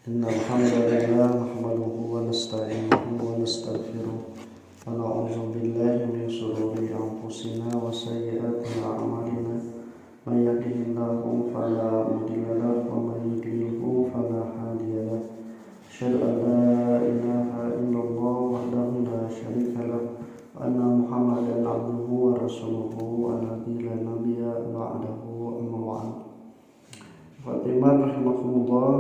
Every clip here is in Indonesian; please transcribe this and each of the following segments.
إن الحمد لله نحمده ونستعينه ونستغفره ونعوذ بالله من شرور أنفسنا وسيئات أعمالنا من يهده الله فلا مضل له ومن يضلل فلا هادي له أشهد أن لا إله إلا الله وحده لا شريك له وأن محمدا عبده ورسوله الذي لا نبي بعده أما بعد. Fatimah rahimakumullah,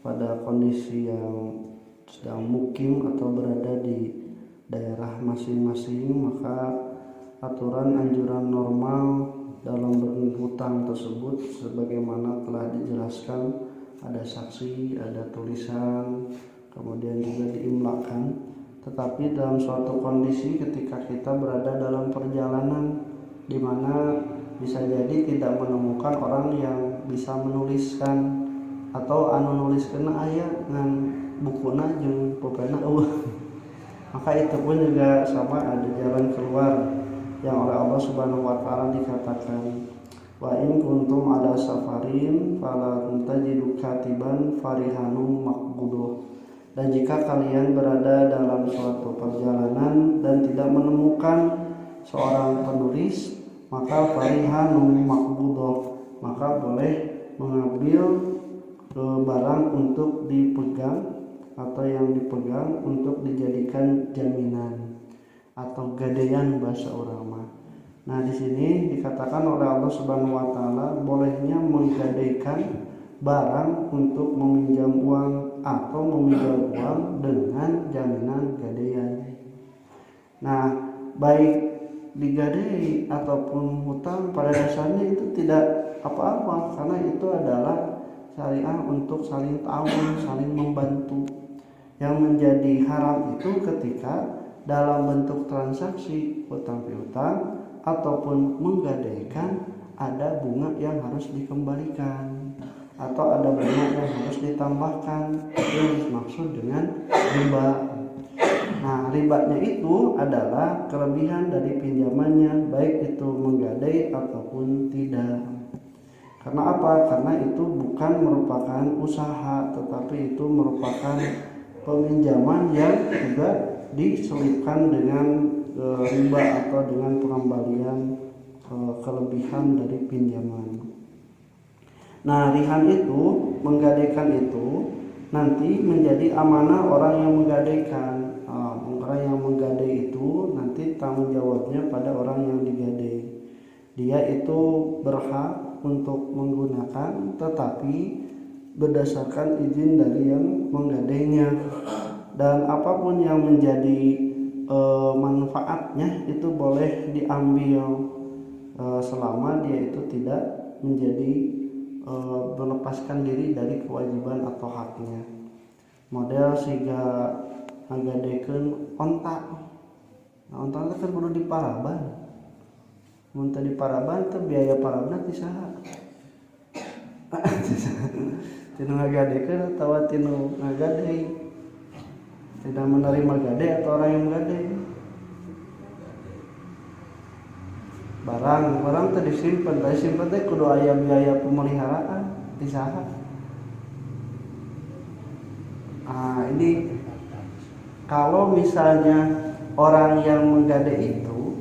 pada kondisi yang sedang mukim atau berada di daerah masing-masing, maka aturan anjuran normal dalam berhutang tersebut sebagaimana telah dijelaskan, ada saksi, ada tulisan, kemudian juga diimlakan. Tetapi dalam suatu kondisi ketika kita berada dalam perjalanan di mana bisa jadi tidak menemukan orang yang bisa menuliskan atau anu nuliskeun aya ngan bukuna jeung pulpena maka itu pun juga sama, ada jalan keluar yang oleh Allah Subhanahu wa taala dikatakan, wa in kuntum ala safarin fala tajidu katiban farihanum maqbuduh. Dan jika kalian berada dalam suatu perjalanan dan tidak menemukan seorang penulis, maka farihanum maqbuduh, maka boleh mengambil barang untuk dipegang atau yang dipegang untuk dijadikan jaminan atau gadean bahasa orang mah. Nah, di sini dikatakan oleh Allah Subhanahu wa taala bolehnya menggadaikan barang untuk meminjam uang atau meminjam uang dengan jaminan gadean. Nah, baik digadai ataupun hutang pada dasarnya itu tidak apa-apa, karena itu adalah syariah untuk saling ta'awun, saling membantu. Yang menjadi haram itu ketika dalam bentuk transaksi hutang piutang ataupun menggadaikan ada bunga yang harus dikembalikan atau ada bunga yang harus ditambahkan, itu yang dimaksud dengan riba. Nah, ribanya itu adalah kelebihan dari pinjamannya, baik itu menggadai ataupun tidak. Karena apa? Karena itu bukan merupakan usaha, tetapi itu merupakan peminjaman yang juga diselipkan dengan riba atau dengan pengembalian kelebihan dari pinjaman. Nah, rihan itu, menggadaikan itu nanti menjadi amanah orang yang menggadaikan. Orang yang menggadai itu nanti tanggung jawabnya pada orang yang digadai. Dia itu berhak untuk menggunakan, tetapi berdasarkan izin dari yang menggadainya, dan apapun yang menjadi manfaatnya itu boleh diambil selama dia itu tidak menjadi melepaskan diri dari kewajiban atau haknya. Model siga ngagadekeun onta. Nah, onta kan kudu diparaban. Mun teu diparaban teh biaya parabna ti saha? Tinu ngagadekeun atawa tinu ngagadei? Tidak menerima gade atau orang yang menggadei? Barang teh disimpen teh kudu aya biaya pemeliharaan ti saha? Ini kalau misalnya orang yang menggadai itu,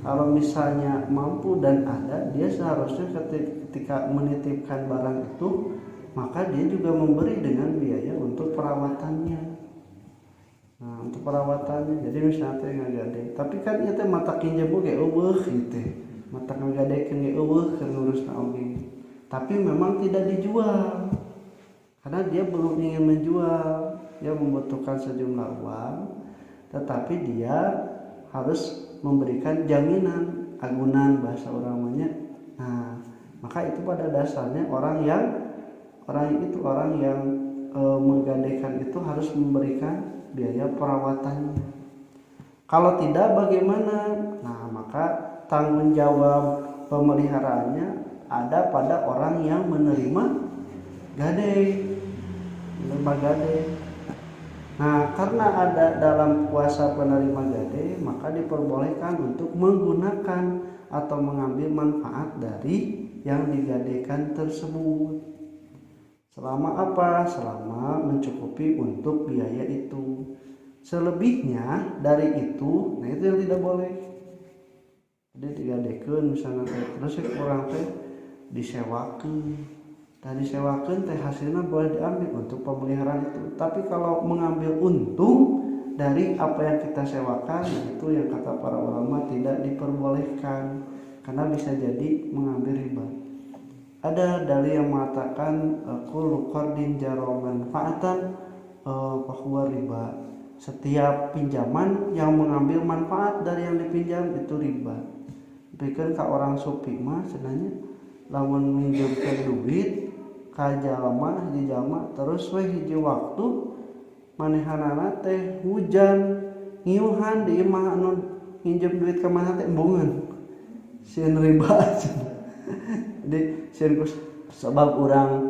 kalau misalnya mampu dan ada, dia seharusnya ketika menitipkan barang itu, maka dia juga memberi dengan biaya untuk perawatannya. Nah, untuk perawatannya, jadi misalnya ngagadai, tapi kan itu mata kinjam ge eueuh gitu, mata ngagadekeun ge eueuh keur ngurusna oge. Tapi memang tidak dijual, karena dia belum ingin menjual. Dia membutuhkan sejumlah uang, tetapi dia harus memberikan jaminan, agunan bahasa orangnya. Nah, maka itu pada dasarnya orang yang menggadaikan itu harus memberikan biaya perawatannya. Kalau tidak bagaimana? Nah, maka tanggung jawab pemeliharaannya ada pada orang yang menerima gadai. Nah, karena ada dalam kuasa penerima gade, maka diperbolehkan untuk menggunakan atau mengambil manfaat dari yang digadaikan tersebut. Selama apa? Selama mencukupi untuk biaya itu. Selebihnya dari itu, nah itu yang tidak boleh. Jadi digadekeun misalnya terus orang teh disewakeun. Tadi sewakeun teh hasilnya boleh diambil untuk pemeliharaan itu. Tapi kalau mengambil untung dari apa yang kita sewakan, itu yang kata para ulama tidak diperbolehkan karena bisa jadi mengambil riba. Ada dalil yang mengatakan kullu qardin jaro manfaatan fahuwa riba. Setiap pinjaman yang mengambil manfaat dari yang dipinjam itu riba. Bikin ka orang supi mah sebenarnya lamun minjemkeun duit ka jalma hiji jalma terus we hiji waktu manehanana teh hujan ngiuhan di imah anu nginjem duit ka mana teh embungeun sieun riba. Jadi sieun sebab urang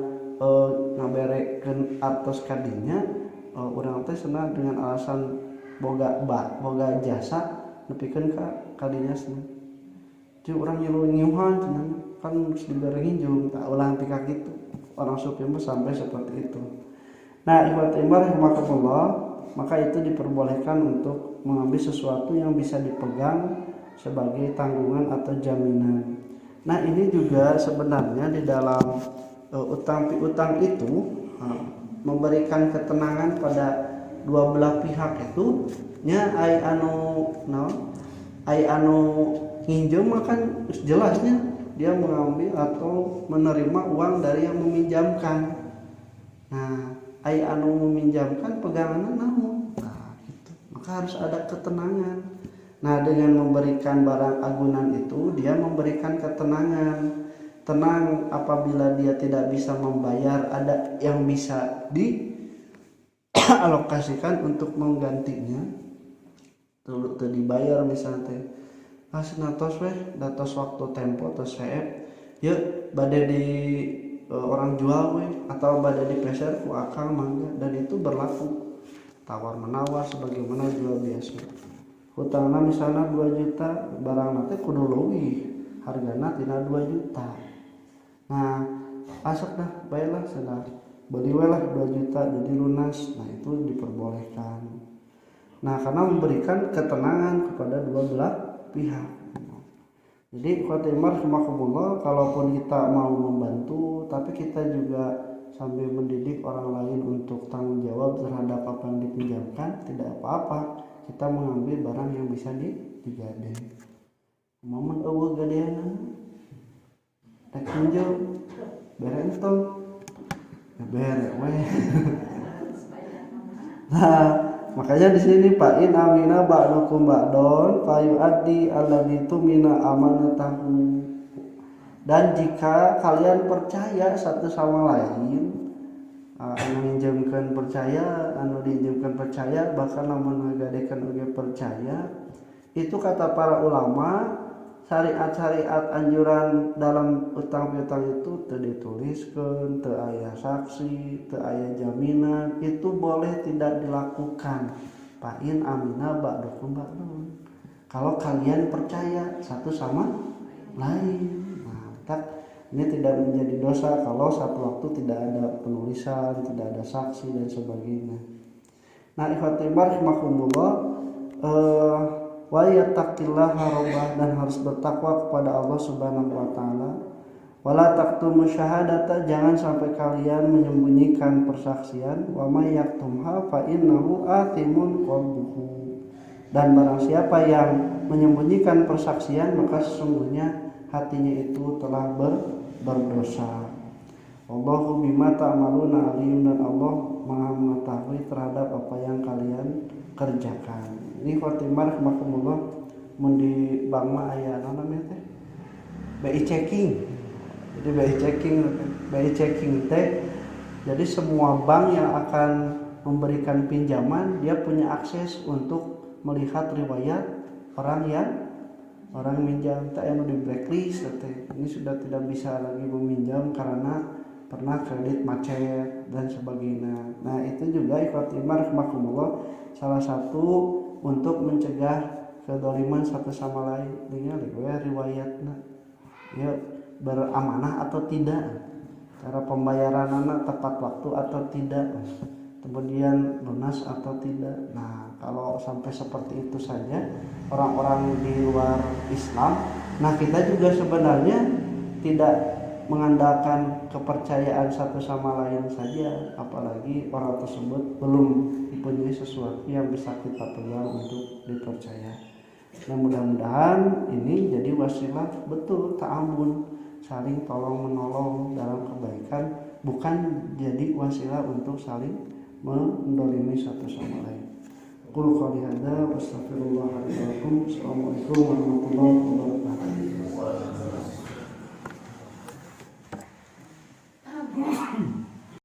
ngaberekeun artos kadinya urang teh senang dengan alasan boga jasa nepikeun ka kadinya senang. Jadi urang ngiuhan cenah kan harus dibere nginjem tak ulah pika kitu. Orang sufi mah sampai seperti itu. Nah, ikhwatul iman rahimakumullah, maka itu diperbolehkan untuk mengambil sesuatu yang bisa dipegang sebagai tanggungan atau jaminan. Nah, ini juga sebenarnya di dalam utang piutang itu memberikan ketenangan pada dua belah pihak itu nya ai anu nginjem makan jelasnya dia mengambil atau menerima uang dari yang meminjamkan. Nah, ai anu meminjamkan pegangannya namun. Nah, gitu. Maka harus ada ketenangan. Nah, dengan memberikan barang agunan itu dia memberikan ketenangan. Tenang apabila dia tidak bisa membayar, ada yang bisa dialokasikan untuk menggantinya. Tuh dibayar misalnya asna tos weh datos waktu tempo tos VF ya bade di orang jual weh atau bade di peser ku akal mangga dan itu berlaku tawar menawar sebagaimana jual biasa. Hutangna misalnya 2 juta barang teh kudu leuwih hargana tina 2 juta. Nah asok dah baiklah cenah beli we lah 2 juta jadi lunas. Nah itu diperbolehkan. Nah karena memberikan ketenangan kepada dua belah pihak. Jadi khotimah rahimakumullah, kalaupun kita mau membantu tapi kita juga sambil mendidik orang lain untuk tanggung jawab terhadap apa yang dipinjamkan, tidak apa-apa kita mengambil barang yang bisa digade. Momen eueuh gadeana rek pinjam bere entong bere we. Nah makanya di sini Pak in amina ba'dukum ba'don fayu'addi alladzi tumina amanatahu. Dan jika kalian percaya satu sama lain, anu minjemkeun percaya, anu diinjemkeun percaya, bahkan lamun ngagadekeun oge percaya, itu kata para ulama syariat-syariat anjuran dalam utang piutang itu teu dituliskeun, teu aya saksi, teu aya jaminan, itu boleh tidak dilakukan. Pain amina ba'dukum ba'dun. Kalau kalian percaya satu sama lain. Nah, ini tidak menjadi dosa kalau satu waktu tidak ada penulisan, tidak ada saksi dan sebagainya. Nah, ikhwatul iman rahimakumullah, wa yattaqillaha rabbah dan harus bertakwa kepada Allah Subhanahu wa taala. Wala taktumu syahadata, jangan sampai kalian menyembunyikan persaksian. Wa may yaktumha fa innahu athimun qalbuhu. Dan barang siapa yang menyembunyikan persaksian maka sesungguhnya hatinya itu telah berdosa. Allahu bima ta'maluna alim, dan Allah Maha mengetahui terhadap apa yang kalian kerjakan. Ini khotimah rahimakumullah mun di bank mah aya namanya teh BI checking. Jadi BI checking teh jadi semua bank yang akan memberikan pinjaman dia punya akses untuk melihat riwayat orang minjam tak yang di blacklist teh. Ini sudah tidak bisa lagi meminjam karena pernah kredit macet dan sebagainya. Nah, itu juga ikhwatimah rahimakumullah salah satu untuk mencegah kedoliman satu sama lain. Dengan riwayatna ya beramanah atau tidak. cara pembayaran anak tepat waktu atau tidak, kemudian lunas atau tidak. Nah kalau sampai seperti itu saja orang-orang di luar Islam, nah kita juga sebenarnya tidak mengandalkan kepercayaan satu sama lain saja, apalagi orang tersebut belum mempunyai sesuatu yang bisa kita pegang untuk dipercaya. Nah mudah-mudahan ini jadi wasilah betul ta'awun, saling tolong menolong dalam kebaikan, bukan jadi wasilah untuk saling mendolimi satu sama lain. Qul qouli hadza wa astaghfirullah li wa lakum. Assalamualaikum warahmatullahi wabarakatuh.